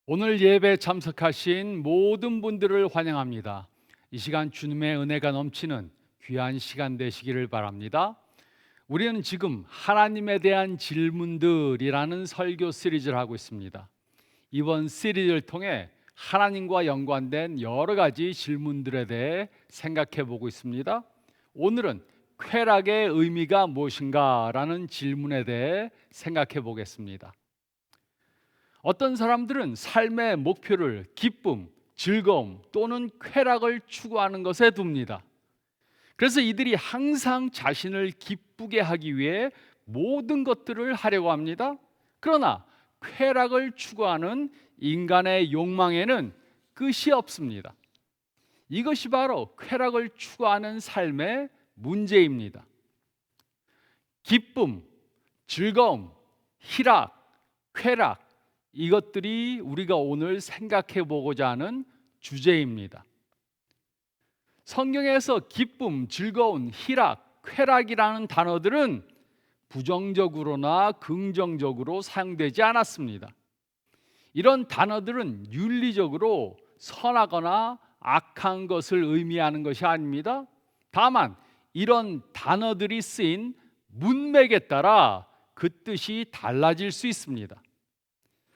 오늘 예배 참석하신 모든 분들을 환영합니다. 이 시간 주님의 은혜가 넘치는 귀한 시간 되시기를 바랍니다. 우리는 지금 하나님에 대한 질문들이라는 설교 시리즈를 하고 있습니다. 이번 시리즈를 통해 하나님과 연관된 여러 가지 질문들에 대해 생각해 보고 있습니다. 오늘은 쾌락의 의미가 무엇인가 라는 질문에 대해 생각해 보겠습니다. 어떤 사람들은 삶의 목표를 기쁨, 즐거움 또는 쾌락을 추구하는 것에 둡니다. 그래서 이들이 항상 자신을 기쁘게 하기 위해 모든 것들을 하려고 합니다. 그러나 쾌락을 추구하는 인간의 욕망에는 끝이 없습니다. 이것이 바로 쾌락을 추구하는 삶의 문제입니다. 기쁨, 즐거움, 희락, 쾌락, 이것들이 우리가 오늘 생각해 보고자 하는 주제입니다. 성경에서 기쁨, 즐거움, 희락, 쾌락이라는 단어들은 부정적으로나 긍정적으로 사용되지 않았습니다. 이런 단어들은 윤리적으로 선하거나 악한 것을 의미하는 것이 아닙니다. 다만 이런 단어들이 쓰인 문맥에 따라 그 뜻이 달라질 수 있습니다.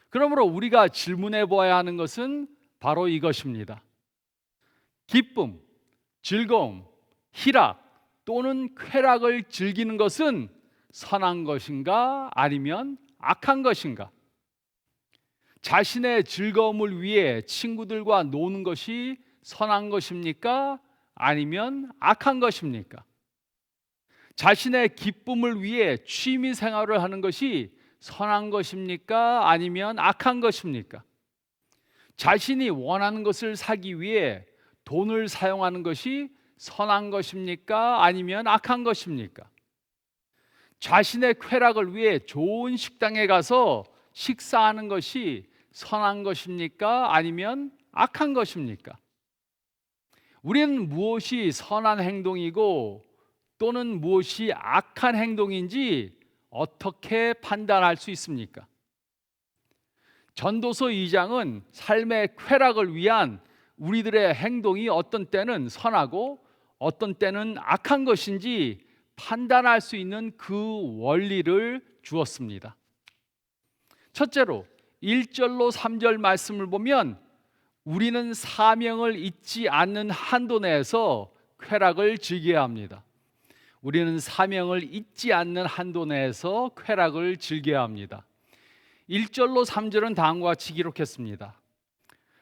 그러므로 우리가 질문해 보아야 하는 것은 바로 이것입니다. 기쁨, 즐거움, 희락 또는 쾌락을 즐기는 것은 선한 것인가 아니면 악한 것인가? 자신의 즐거움을 위해 친구들과 노는 것이 선한 것입니까? 아니면 악한 것입니까? 자신의 기쁨을 위해 취미 생활을 하는 것이 선한 것입니까? 아니면 악한 것입니까? 자신이 원하는 것을 사기 위해 돈을 사용하는 것이 선한 것입니까? 아니면 악한 것입니까? 자신의 쾌락을 위해 좋은 식당에 가서 식사하는 것이 선한 것입니까? 아니면 악한 것입니까? 우리는 무엇이 선한 행동이고 또는 무엇이 악한 행동인지 어떻게 판단할 수 있습니까? 전도서 2장은 삶의 쾌락을 위한 우리들의 행동이 어떤 때는 선하고 어떤 때는 악한 것인지 판단할 수 있는 그 원리를 주었습니다. 첫째로 1절로 3절 말씀을 보면 우리는 사명을 잊지 않는 한도 내에서 쾌락을 즐겨야 합니다. 우리는 사명을 잊지 않는 한도 내에서 쾌락을 즐겨야 합니다. 1절로 3절은 다음과 같이 기록했습니다.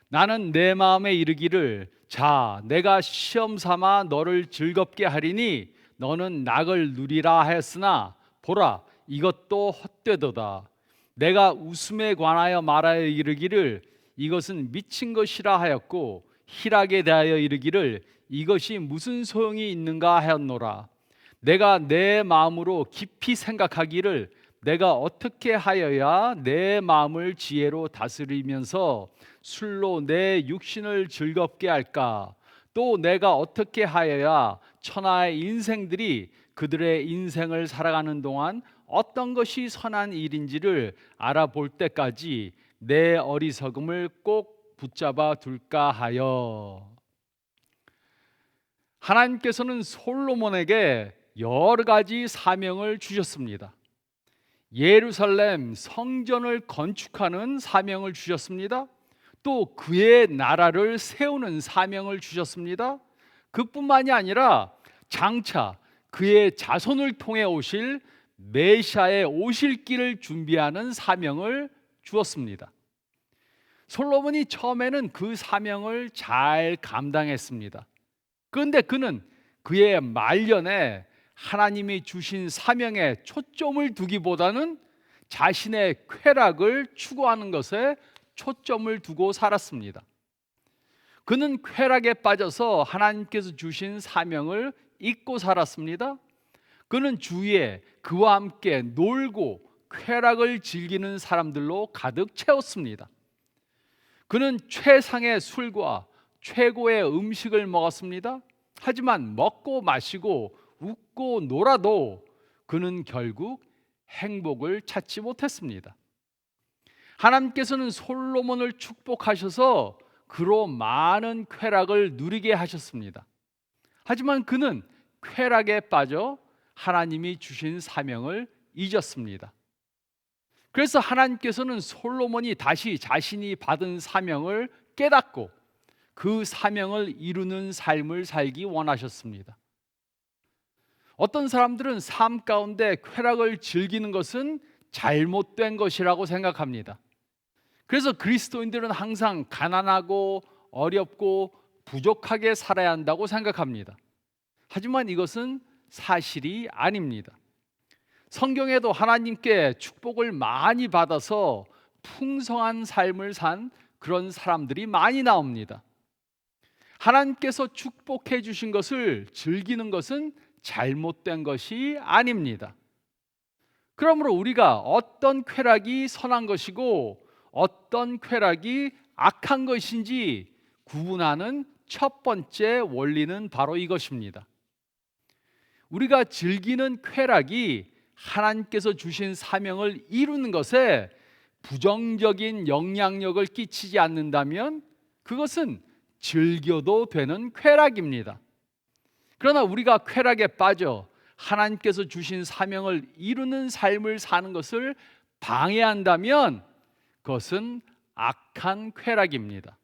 나는 내 마음에 이르기를 자 내가 시험 삼아 너를 즐겁게 하리니 너는 낙을 누리라 하였으나 보라 이것도 헛되도다. 내가 웃음에 관하여 말하여 이르기를 이것은 미친 것이라 하였고 희락에 대하여 이르기를 이것이 무슨 소용이 있는가 하였노라. 내가 내 마음으로 깊이 생각하기를 내가 어떻게 하여야 내 마음을 지혜로 다스리면서 술로 내 육신을 즐겁게 할까? 또 내가 어떻게 하여야 천하의 인생들이 그들의 인생을 살아가는 동안 어떤 것이 선한 일인지를 알아볼 때까지 내 어리석음을 꼭 붙잡아 둘까 하여. 하나님께서는 솔로몬에게 여러 가지 사명을 주셨습니다. 예루살렘 성전을 건축하는 사명을 주셨습니다. 또 그의 나라를 세우는 사명을 주셨습니다. 그뿐만이 아니라 장차 그의 자손을 통해 오실 메시아의 오실 길을 준비하는 사명을 주었습니다. 솔로몬이 처음에는 그 사명을 잘 감당했습니다. 그런데 그는 그의 말년에 하나님이 주신 사명에 초점을 두기보다는 자신의 쾌락을 추구하는 것에 초점을 두고 살았습니다. 그는 쾌락에 빠져서 하나님께서 주신 사명을 잊고 살았습니다. 그는 주위에 그와 함께 놀고 쾌락을 즐기는 사람들로 가득 채웠습니다. 그는 최상의 술과 최고의 음식을 먹었습니다. 하지만 먹고 마시고 웃고 놀아도 그는 결국 행복을 찾지 못했습니다. 하나님께서는 솔로몬을 축복하셔서 그로 많은 쾌락을 누리게 하셨습니다. 하지만 그는 쾌락에 빠져 하나님이 주신 사명을 잊었습니다. 그래서 하나님께서는 솔로몬이 다시 자신이 받은 사명을 깨닫고 그 사명을 이루는 삶을 살기 원하셨습니다. 어떤 사람들은 삶 가운데 쾌락을 즐기는 것은 잘못된 것이라고 생각합니다. 그래서 그리스도인들은 항상 가난하고 어렵고 부족하게 살아야 한다고 생각합니다. 하지만 이것은 사실이 아닙니다. 성경에도 하나님께 축복을 많이 받아서 풍성한 삶을 산 그런 사람들이 많이 나옵니다. 하나님께서 축복해 주신 것을 즐기는 것은 잘못된 것이 아닙니다. 그러므로 우리가 어떤 쾌락이 선한 것이고 어떤 쾌락이 악한 것인지 구분하는 첫 번째 원리는 바로 이것입니다. 우리가 즐기는 쾌락이 하나님께서 주신 사명을 이루는 것에 부정적인 영향력을 끼치지 않는다면 그것은 즐겨도 되는 쾌락입니다. 그러나 우리가 쾌락에 빠져 하나님께서 주신 사명을 이루는 삶을 사는 것을 방해한다면 그것은 악한 쾌락입니다.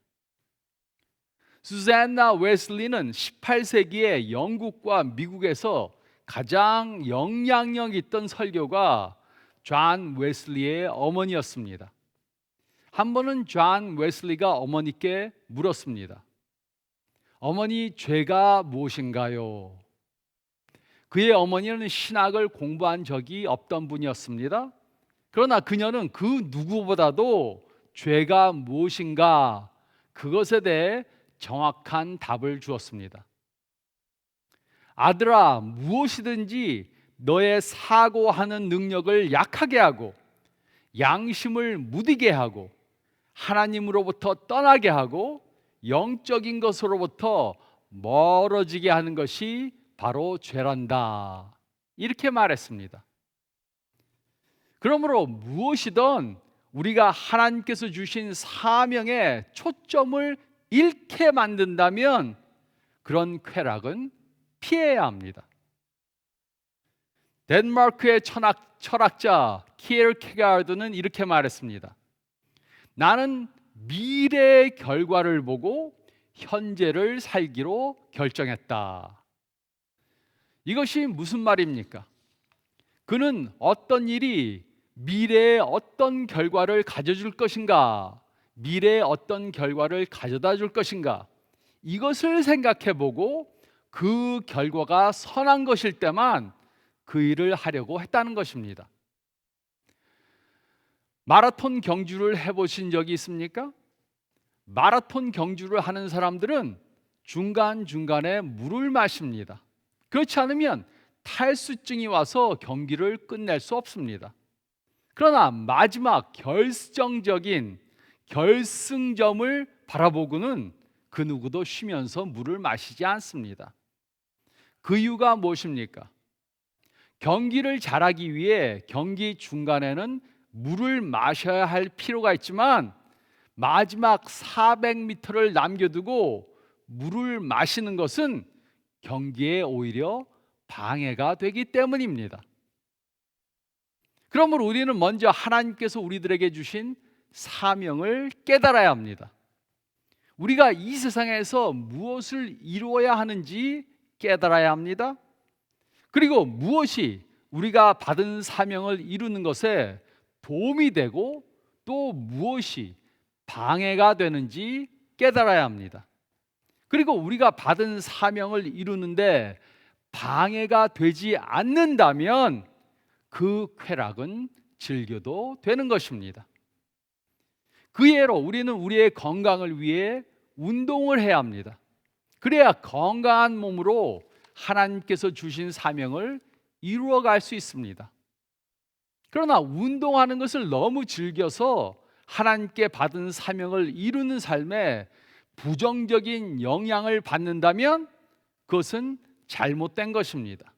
수잔나 웨슬리는 18세기에 영국과 미국에서 가장 영향력 있던 설교가 존 웨슬리의 어머니였습니다. 한 번은 존 웨슬리가 어머니께 물었습니다. 어머니, 죄가 무엇인가요? 그의 어머니는 신학을 공부한 적이 없던 분이었습니다. 그러나 그녀는 그 누구보다도 죄가 무엇인가 그것에 대해 정확한 답을 주었습니다. 아들아, 무엇이든지 너의 사고하는 능력을 약하게 하고 양심을 무디게 하고 하나님으로부터 떠나게 하고 영적인 것으로부터 멀어지게 하는 것이 바로 죄란다. 이렇게 말했습니다. 그러므로 무엇이든 우리가 하나님께서 주신 사명에 초점을 잃게 만든다면 그런 쾌락은 피해야 합니다. 덴마크의 철학자 키에르케가르드는 이렇게 말했습니다. 나는 미래의 결과를 보고 현재를 살기로 결정했다. 이것이 무슨 말입니까? 그는 어떤 일이 미래에 어떤 결과를 가져줄 것인가, 미래에 어떤 결과를 가져다 줄 것인가, 이것을 생각해 보고 그 결과가 선한 것일 때만 그 일을 하려고 했다는 것입니다. 마라톤 경주를 해보신 적이 있습니까? 마라톤 경주를 하는 사람들은 중간중간에 물을 마십니다. 그렇지 않으면 탈수증이 와서 경기를 끝낼 수 없습니다. 그러나 마지막 결정적인 결승점을 바라보고는 그 누구도 쉬면서 물을 마시지 않습니다. 그 이유가 무엇입니까? 경기를 잘하기 위해 경기 중간에는 물을 마셔야 할 필요가 있지만 마지막 400m를 남겨두고 물을 마시는 것은 경기에 오히려 방해가 되기 때문입니다. 그러므로 우리는 먼저 하나님께서 우리들에게 주신 사명을 깨달아야 합니다. 우리가 이 세상에서 무엇을 이루어야 하는지 깨달아야 합니다. 그리고 무엇이 우리가 받은 사명을 이루는 것에 도움이 되고 또 무엇이 방해가 되는지 깨달아야 합니다. 그리고 우리가 받은 사명을 이루는데 방해가 되지 않는다면 그 쾌락은 즐겨도 되는 것입니다. 그 예로 우리는 우리의 건강을 위해 운동을 해야 합니다. 그래야 건강한 몸으로 하나님께서 주신 사명을 이루어갈 수 있습니다. 그러나 운동하는 것을 너무 즐겨서 하나님께 받은 사명을 이루는 삶에 부정적인 영향을 받는다면 그것은 잘못된 것입니다.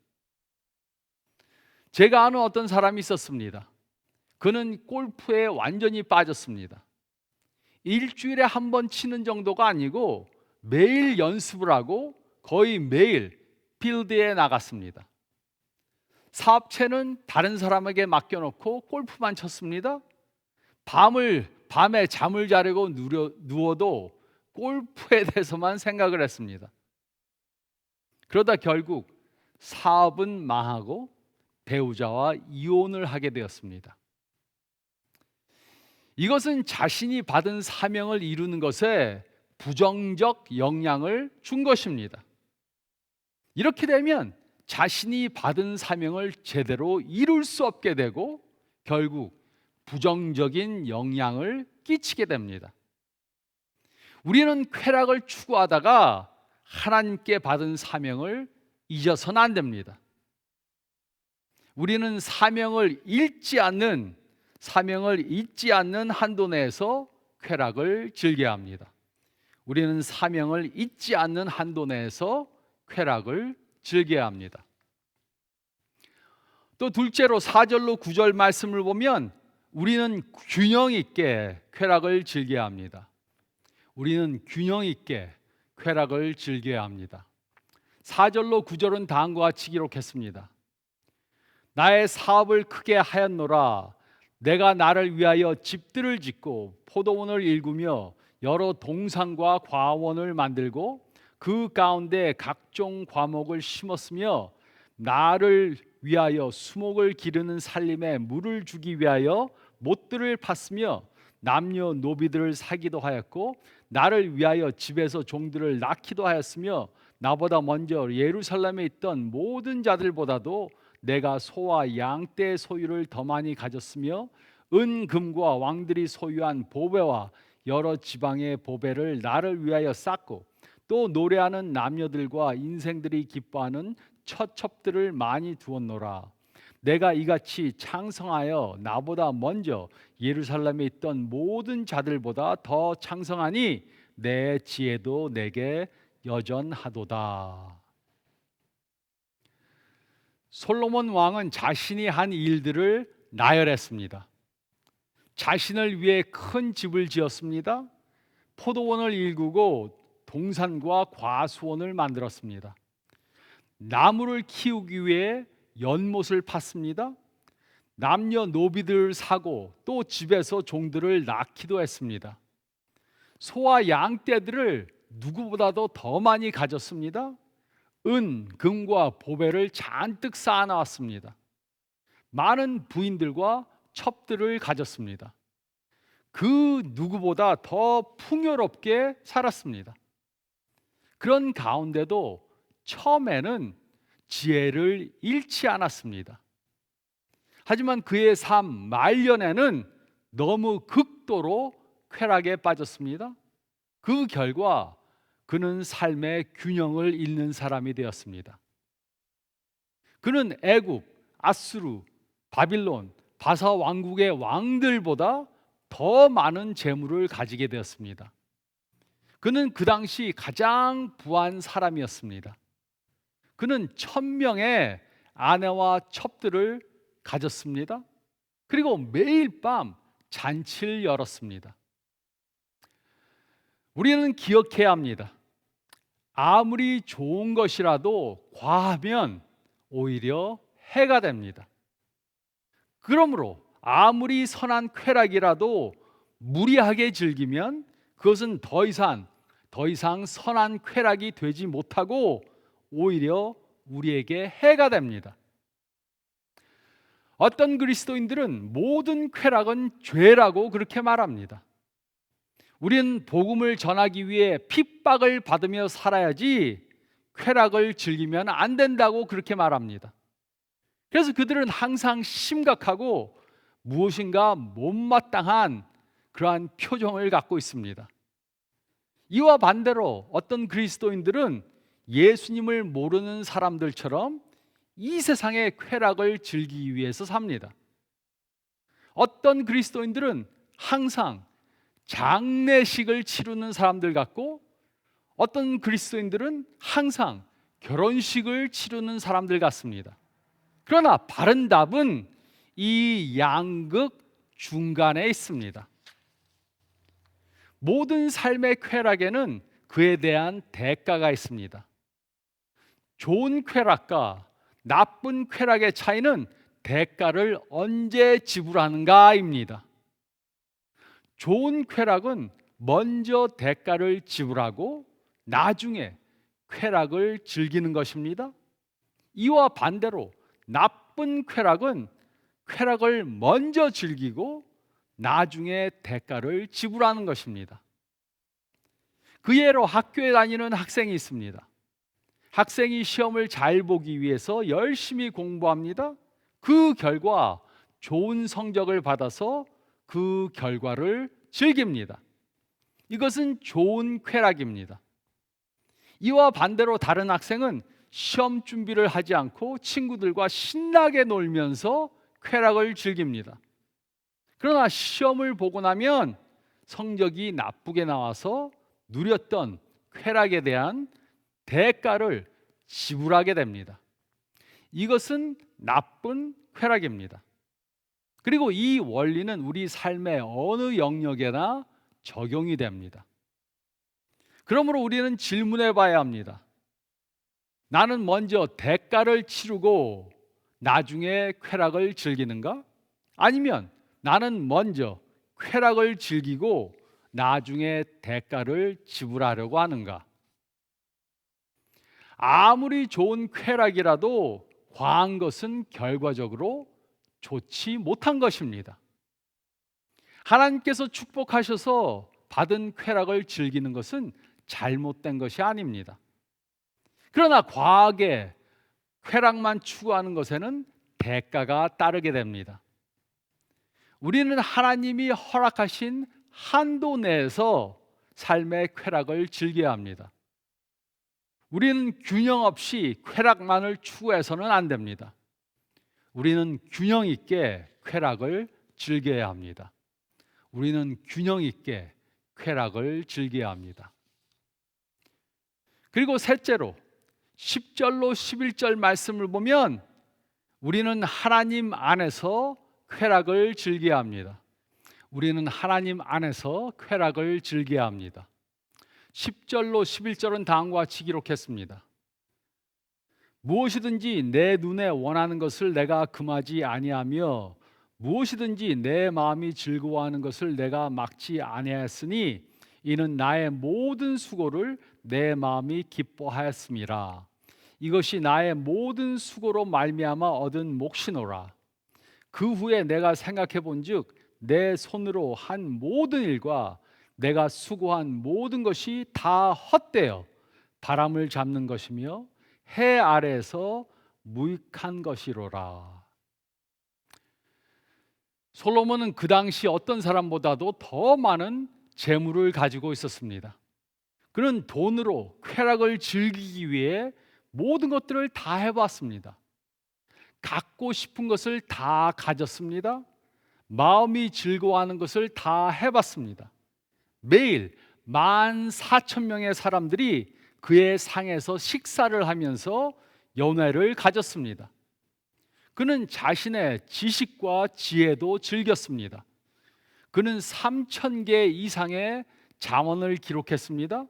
제가 아는 어떤 사람이 있었습니다. 그는 골프에 완전히 빠졌습니다. 일주일에 한 번 치는 정도가 아니고 매일 연습을 하고 거의 매일 필드에 나갔습니다. 사업체는 다른 사람에게 맡겨놓고 골프만 쳤습니다. 밤에 잠을 자려고 누워도 골프에 대해서만 생각을 했습니다. 그러다 결국 사업은 망하고 배우자와 이혼을 하게 되었습니다. 이것은 자신이 받은 사명을 이루는 것에 부정적 영향을 준 것입니다. 이렇게 되면 자신이 받은 사명을 제대로 이룰 수 없게 되고 결국 부정적인 영향을 끼치게 됩니다. 우리는 쾌락을 추구하다가 하나님께 받은 사명을 잊어서는 안 됩니다. 우리는 사명을 잊지 않는 한도 내에서 쾌락을 즐겨야 합니다. 우리는 사명을 잊지 않는 한도 내에서 쾌락을 즐겨야 합니다. 또 둘째로 4절로 9절 말씀을 보면 우리는 균형 있게 쾌락을 즐겨야 합니다. 우리는 균형 있게 쾌락을 즐겨야 합니다. 4절로 9절은 다음과 같이 기록했습니다. 나의 사업을 크게 하였노라. 내가 나를 위하여 집들을 짓고 포도원을 일구며 여러 동산과 과원을 만들고 그 가운데 각종 과목을 심었으며 나를 위하여 수목을 기르는 살림에 물을 주기 위하여 못들을 팠으며 남녀 노비들을 사기도 하였고 나를 위하여 집에서 종들을 낳기도 하였으며 나보다 먼저 예루살렘에 있던 모든 자들보다도 내가 소와 양떼의 소유를 더 많이 가졌으며 은금과 왕들이 소유한 보배와 여러 지방의 보배를 나를 위하여 쌓고 또 노래하는 남녀들과 인생들이 기뻐하는 처첩들을 많이 두었노라. 내가 이같이 창성하여 나보다 먼저 예루살렘에 있던 모든 자들보다 더 창성하니 내 지혜도 내게 여전하도다. 솔로몬 왕은 자신이 한 일들을 나열했습니다. 자신을 위해 큰 집을 지었습니다. 포도원을 일구고 동산과 과수원을 만들었습니다. 나무를 키우기 위해 연못을 팠습니다. 남녀 노비들을 사고 또 집에서 종들을 낳기도 했습니다. 소와 양떼들을 누구보다도 더 많이 가졌습니다. 은, 금과 보배를 잔뜩 쌓아놨습니다. 많은 부인들과 첩들을 가졌습니다. 그 누구보다 더 풍요롭게 살았습니다. 그런 가운데도 처음에는 지혜를 잃지 않았습니다. 하지만 그의 삶 말년에는 너무 극도로 쾌락에 빠졌습니다. 그 결과 그는 삶의 균형을 잃는 사람이 되었습니다. 그는 애굽, 아수르, 바빌론, 바사 왕국의 왕들보다 더 많은 재물을 가지게 되었습니다. 그는 그 당시 가장 부한 사람이었습니다. 그는 1000명의 아내와 첩들을 가졌습니다. 그리고 매일 밤 잔치를 열었습니다. 우리는 기억해야 합니다. 아무리 좋은 것이라도 과하면 오히려 해가 됩니다. 그러므로 아무리 선한 쾌락이라도 무리하게 즐기면 그것은 더 이상 선한 쾌락이 되지 못하고 오히려 우리에게 해가 됩니다. 어떤 그리스도인들은 모든 쾌락은 죄라고 그렇게 말합니다. 우리는 복음을 전하기 위해 핍박을 받으며 살아야지 쾌락을 즐기면 안 된다고 그렇게 말합니다. 그래서 그들은 항상 심각하고 무엇인가 못마땅한 그러한 표정을 갖고 있습니다. 이와 반대로 어떤 그리스도인들은 예수님을 모르는 사람들처럼 이 세상의 쾌락을 즐기기 위해서 삽니다. 어떤 그리스도인들은 항상 장례식을 치르는 사람들 같고 어떤 그리스도인들은 항상 결혼식을 치르는 사람들 같습니다. 그러나 바른 답은 이 양극 중간에 있습니다. 모든 삶의 쾌락에는 그에 대한 대가가 있습니다. 좋은 쾌락과 나쁜 쾌락의 차이는 대가를 언제 지불하는가입니다. 좋은 쾌락은 먼저 대가를 지불하고 나중에 쾌락을 즐기는 것입니다. 이와 반대로 나쁜 쾌락은 쾌락을 먼저 즐기고 나중에 대가를 지불하는 것입니다. 그 예로 학교에 다니는 학생이 있습니다. 학생이 시험을 잘 보기 위해서 열심히 공부합니다. 그 결과 좋은 성적을 받아서 그 결과를 즐깁니다. 이것은 좋은 쾌락입니다. 이와 반대로 다른 학생은 시험 준비를 하지 않고 친구들과 신나게 놀면서 쾌락을 즐깁니다. 그러나 시험을 보고 나면 성적이 나쁘게 나와서 누렸던 쾌락에 대한 대가를 지불하게 됩니다. 이것은 나쁜 쾌락입니다. 그리고 이 원리는 우리 삶의 어느 영역에나 적용이 됩니다. 그러므로 우리는 질문해 봐야 합니다. 나는 먼저 대가를 치르고 나중에 쾌락을 즐기는가? 아니면 나는 먼저 쾌락을 즐기고 나중에 대가를 지불하려고 하는가? 아무리 좋은 쾌락이라도 과한 것은 결과적으로 좋지 못한 것입니다. 하나님께서 축복하셔서 받은 쾌락을 즐기는 것은 잘못된 것이 아닙니다. 그러나 과하게 쾌락만 추구하는 것에는 대가가 따르게 됩니다. 우리는 하나님이 허락하신 한도 내에서 삶의 쾌락을 즐겨야 합니다. 우리는 균형 없이 쾌락만을 추구해서는 안 됩니다. 우리는 균형 있게 쾌락을 즐겨야 합니다. 우리는 균형 있게 쾌락을 즐겨야 합니다. 그리고 셋째로 10절로 11절 말씀을 보면 우리는 하나님 안에서 쾌락을 즐겨야 합니다. 우리는 하나님 안에서 쾌락을 즐겨야 합니다. 10절로 11절은 다음과 같이 기록했습니다. 무엇이든지 내 눈에 원하는 것을 내가 금하지 아니하며 무엇이든지 내 마음이 즐거워하는 것을 내가 막지 아니하였으니 이는 나의 모든 수고를 내 마음이 기뻐하였음이라. 이것이 나의 모든 수고로 말미암아 얻은 몫이노라. 그 후에 내가 생각해 본즉 내 손으로 한 모든 일과 내가 수고한 모든 것이 다 헛되어 바람을 잡는 것이며 해 아래에서 무익한 것이로라. 솔로몬은 그 당시 어떤 사람보다도 더 많은 재물을 가지고 있었습니다. 그는 돈으로 쾌락을 즐기기 위해 모든 것들을 다 해봤습니다. 갖고 싶은 것을 다 가졌습니다. 마음이 즐거워하는 것을 다 해봤습니다. 매일 14,000명의 사람들이 그의 상에서 식사를 하면서 연회를 가졌습니다. 그는 자신의 지식과 지혜도 즐겼습니다. 그는 3,000개 이상의 잠언을 기록했습니다.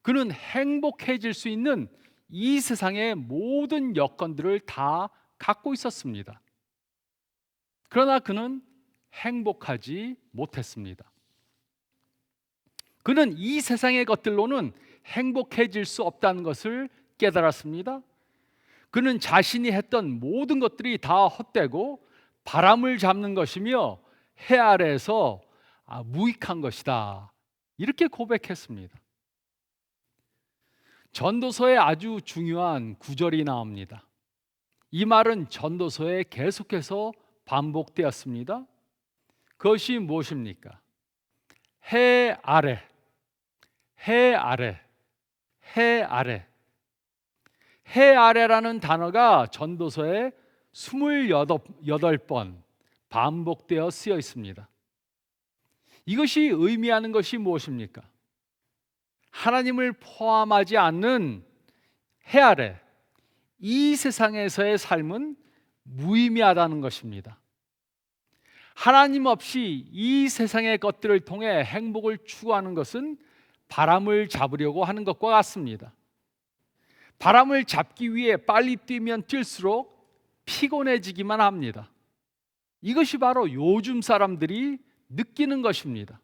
그는 행복해질 수 있는 이 세상의 모든 여건들을 다 갖고 있었습니다. 그러나 그는 행복하지 못했습니다. 그는 이 세상의 것들로는 행복해질 수 없다는 것을 깨달았습니다. 그는 자신이 했던 모든 것들이 다 헛되고 바람을 잡는 것이며 해 아래에서 무익한 것이다. 이렇게 고백했습니다. 전도서에 아주 중요한 구절이 나옵니다. 이 말은 전도서에 계속해서 반복되었습니다. 그것이 무엇입니까? 해 아래, 해 아래, 해 아래. 해 아래라는 단어가 전도서에 28번 반복되어 쓰여 있습니다. 이것이 의미하는 것이 무엇입니까? 하나님을 포함하지 않는 해 아래, 이 세상에서의 삶은 무의미하다는 것입니다. 하나님 없이 이 세상의 것들을 통해 행복을 추구하는 것은 바람을 잡으려고 하는 것과 같습니다. 바람을 잡기 위해 빨리 뛰면 뛸수록 피곤해지기만 합니다. 이것이 바로 요즘 사람들이 느끼는 것입니다.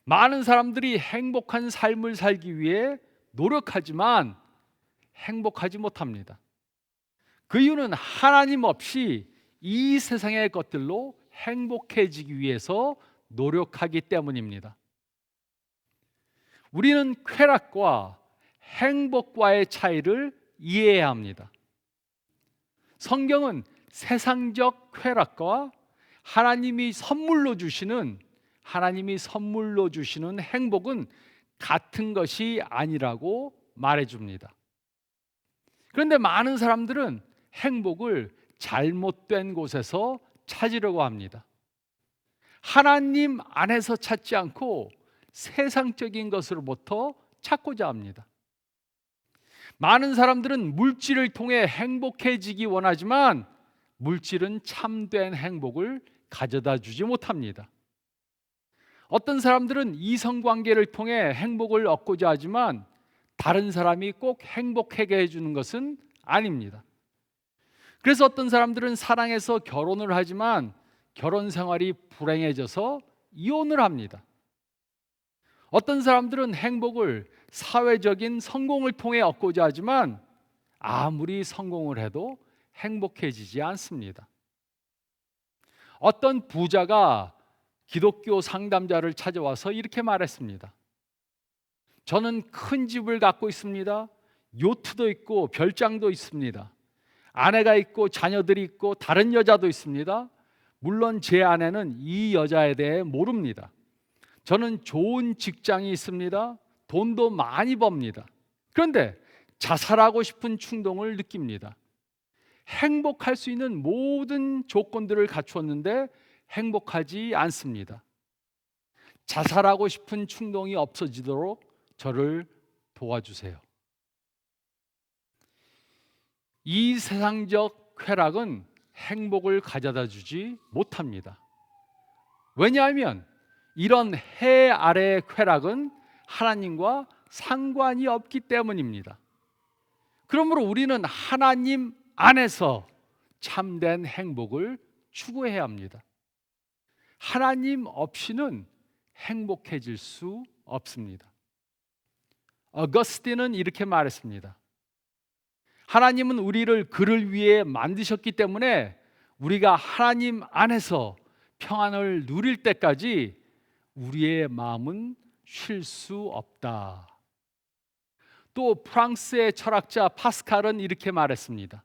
많은 사람들이 행복한 삶을 살기 위해 노력하지만 행복하지 못합니다. 그 이유는 하나님 없이 이 세상의 것들로 행복해지기 위해서 노력하기 때문입니다. 우리는 쾌락과 행복과의 차이를 이해해야 합니다. 성경은 세상적 쾌락과 하나님이 선물로 주시는 행복은 같은 것이 아니라고 말해줍니다. 그런데 많은 사람들은 행복을 잘못된 곳에서 찾으려고 합니다. 하나님 안에서 찾지 않고 세상적인 것으로부터 찾고자 합니다. 많은 사람들은 물질을 통해 행복해지기 원하지만 물질은 참된 행복을 가져다 주지 못합니다. 어떤 사람들은 이성관계를 통해 행복을 얻고자 하지만 다른 사람이 꼭 행복하게 해주는 것은 아닙니다. 그래서 어떤 사람들은 사랑해서 결혼을 하지만 결혼 생활이 불행해져서 이혼을 합니다. 어떤 사람들은 행복을 사회적인 성공을 통해 얻고자 하지만 아무리 성공을 해도 행복해지지 않습니다. 어떤 부자가 기독교 상담자를 찾아와서 이렇게 말했습니다. 저는 큰 집을 갖고 있습니다. 요트도 있고 별장도 있습니다. 아내가 있고 자녀들이 있고 다른 여자도 있습니다. 물론 제 아내는 이 여자에 대해 모릅니다. 저는 좋은 직장이 있습니다. 돈도 많이 법니다. 그런데 자살하고 싶은 충동을 느낍니다. 행복할 수 있는 모든 조건들을 갖추었는데 행복하지 않습니다. 자살하고 싶은 충동이 없어지도록 저를 도와주세요. 이 세상적 쾌락은 행복을 가져다 주지 못합니다. 왜냐하면 이런 해 아래의 쾌락은 하나님과 상관이 없기 때문입니다. 그러므로 우리는 하나님 안에서 참된 행복을 추구해야 합니다. 하나님 없이는 행복해질 수 없습니다. 어거스틴은 이렇게 말했습니다. 하나님은 우리를 그를 위해 만드셨기 때문에 우리가 하나님 안에서 평안을 누릴 때까지 우리의 마음은 쉴 수 없다. 또 프랑스의 철학자 파스칼은 이렇게 말했습니다.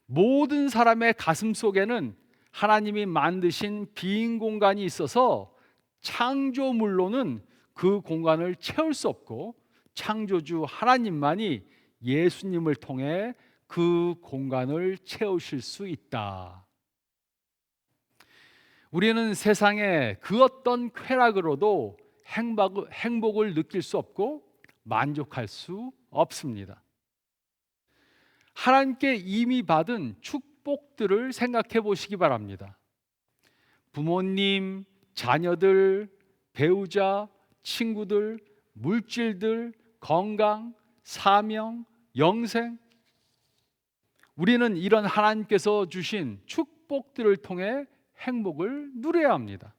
모든 사람의 가슴 속에는 하나님이 만드신 빈 공간이 있어서 창조물로는 그 공간을 채울 수 없고 창조주 하나님만이 예수님을 통해 그 공간을 채우실 수 있다. 우리는 세상에 그 어떤 쾌락으로도 행복을 느낄 수 없고 만족할 수 없습니다. 하나님께 이미 받은 축복들을 생각해 보시기 바랍니다. 부모님, 자녀들, 배우자, 친구들, 물질들, 건강, 사명, 영생. 우리는 이런 하나님께서 주신 축복들을 통해 행복을 누려야 합니다.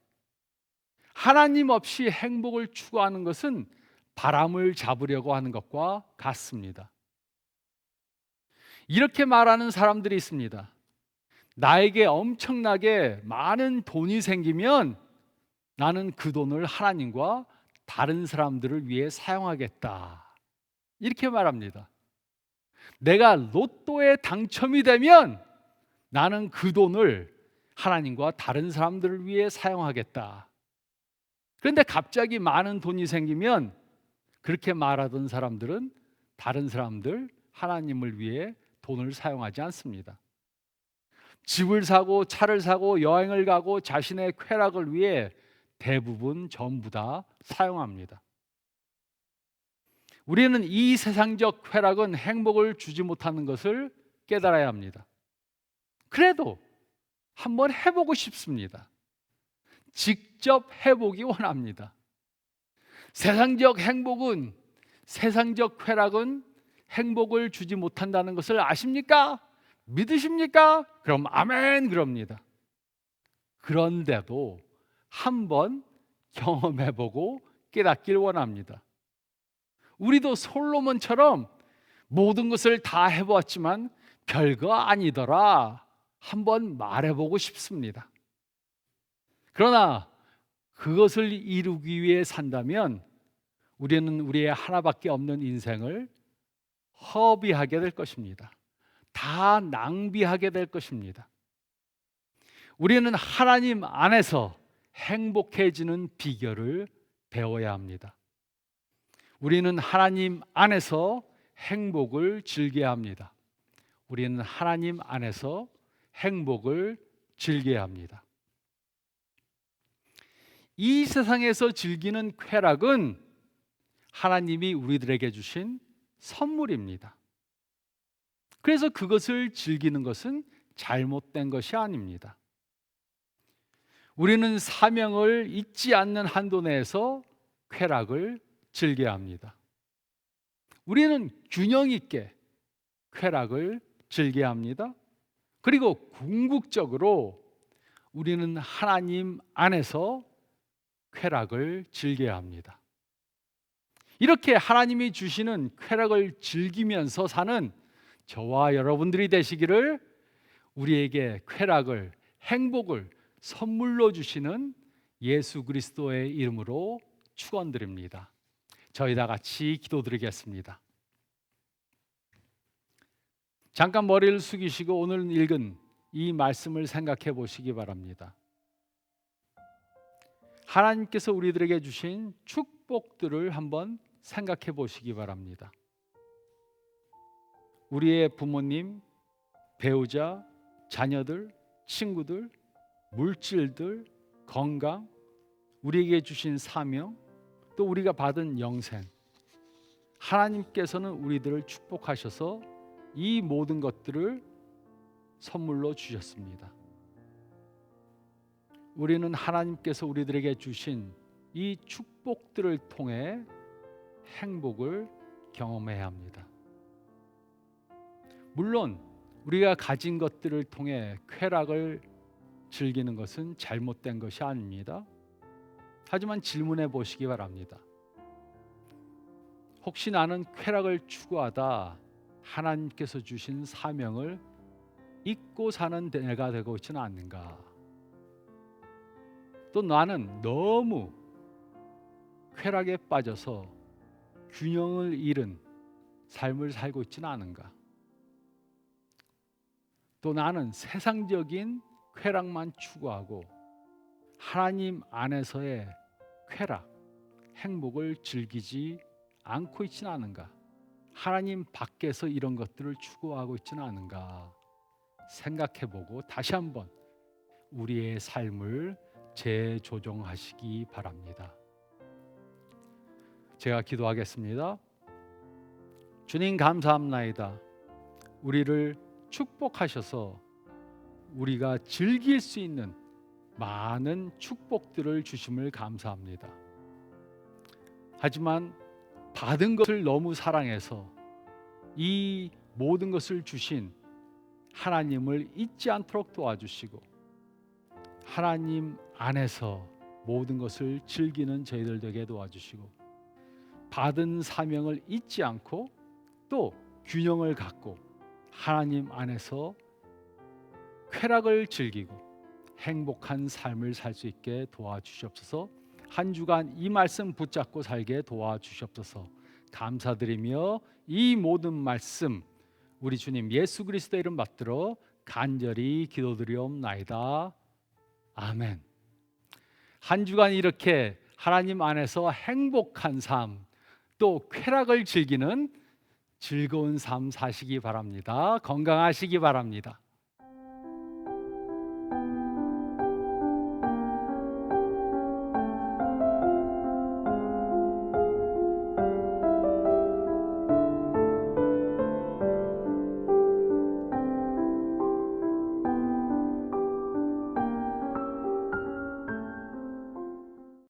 하나님 없이 행복을 추구하는 것은 바람을 잡으려고 하는 것과 같습니다. 이렇게 말하는 사람들이 있습니다. 나에게 엄청나게 많은 돈이 생기면 나는 그 돈을 하나님과 다른 사람들을 위해 사용하겠다. 이렇게 말합니다. 내가 로또에 당첨이 되면 나는 그 돈을 하나님과 다른 사람들을 위해 사용하겠다. 그런데 갑자기 많은 돈이 생기면 그렇게 말하던 사람들은 다른 사람들, 하나님을 위해 돈을 사용하지 않습니다. 집을 사고 차를 사고 여행을 가고 자신의 쾌락을 위해 대부분 전부 다 사용합니다. 우리는 이 세상적 쾌락은 행복을 주지 못하는 것을 깨달아야 합니다. 그래도 한번 해보고 싶습니다. 직접 해보기 원합니다. 세상적 행복은, 세상적 쾌락은 행복을 주지 못한다는 것을 아십니까? 믿으십니까? 그럼 아멘 그럽니다. 그런데도 한번 경험해보고 깨닫길 원합니다. 우리도 솔로몬처럼 모든 것을 다 해보았지만 별거 아니더라 한번 말해보고 싶습니다. 그러나 그것을 이루기 위해 산다면 우리는 우리의 하나밖에 없는 인생을 허비하게 될 것입니다. 다 낭비하게 될 것입니다. 우리는 하나님 안에서 행복해지는 비결을 배워야 합니다. 우리는 하나님 안에서 행복을 즐겨야 합니다. 우리는 하나님 안에서 행복을 즐겨야 합니다. 이 세상에서 즐기는 쾌락은 하나님이 우리들에게 주신 선물입니다. 그래서 그것을 즐기는 것은 잘못된 것이 아닙니다. 우리는 사명을 잊지 않는 한도 내에서 쾌락을 즐겨야 합니다. 우리는 균형 있게 쾌락을 즐겨야 합니다. 그리고 궁극적으로 우리는 하나님 안에서 쾌락을 즐겨야 합니다. 이렇게 하나님이 주시는 쾌락을 즐기면서 사는 저와 여러분들이 되시기를 우리에게 쾌락을, 행복을 선물로 주시는 예수 그리스도의 이름으로 축원드립니다. 저희 다 같이 기도드리겠습니다. 잠깐 머리를 숙이시고 오늘 읽은 이 말씀을 생각해 보시기 바랍니다. 하나님께서 우리들에게 주신 축복들을 한번 생각해 보시기 바랍니다. 우리의 부모님, 배우자, 자녀들, 친구들, 물질들, 건강, 우리에게 주신 사명, 또 우리가 받은 영생, 하나님께서는 우리들을 축복하셔서 이 모든 것들을 선물로 주셨습니다. 우리는 하나님께서 우리들에게 주신 이 축복들을 통해 행복을 경험해야 합니다. 물론 우리가 가진 것들을 통해 쾌락을 즐기는 것은 잘못된 것이 아닙니다. 하지만 질문해 보시기 바랍니다. 혹시 나는 쾌락을 추구하다 하나님께서 주신 사명을 잊고 사는 내가 되고 있지는 않는가? 또 나는 너무 쾌락에 빠져서 균형을 잃은 삶을 살고 있지는 않은가? 또 나는 세상적인 쾌락만 추구하고 하나님 안에서의 쾌락, 행복을 즐기지 않고 있지는 않은가? 하나님 밖에서 이런 것들을 추구하고 있지는 않은가? 생각해보고 다시 한번 우리의 삶을 재조정하시기 바랍니다. 제가 기도하겠습니다. 주님 감사합나이다. 우리를 축복하셔서 우리가 즐길 수 있는 많은 축복들을 주심을 감사합니다. 하지만 받은 것을 너무 사랑해서 이 모든 것을 주신 하나님을 잊지 않도록 도와주시고 하나님 안에서 모든 것을 즐기는 저희들 되게 도와주시고 받은 사명을 잊지 않고 또 균형을 갖고 하나님 안에서 쾌락을 즐기고 행복한 삶을 살 수 있게 도와주시옵소서. 한 주간 이 말씀 붙잡고 살게 도와주시옵소서. 감사드리며 이 모든 말씀 우리 주님 예수 그리스도의 이름 받들어 간절히 기도드리옵나이다. 아멘. 한 주간 이렇게 하나님 안에서 행복한 삶 또 쾌락을 즐기는 즐거운 삶 사시기 바랍니다. 건강하시기 바랍니다.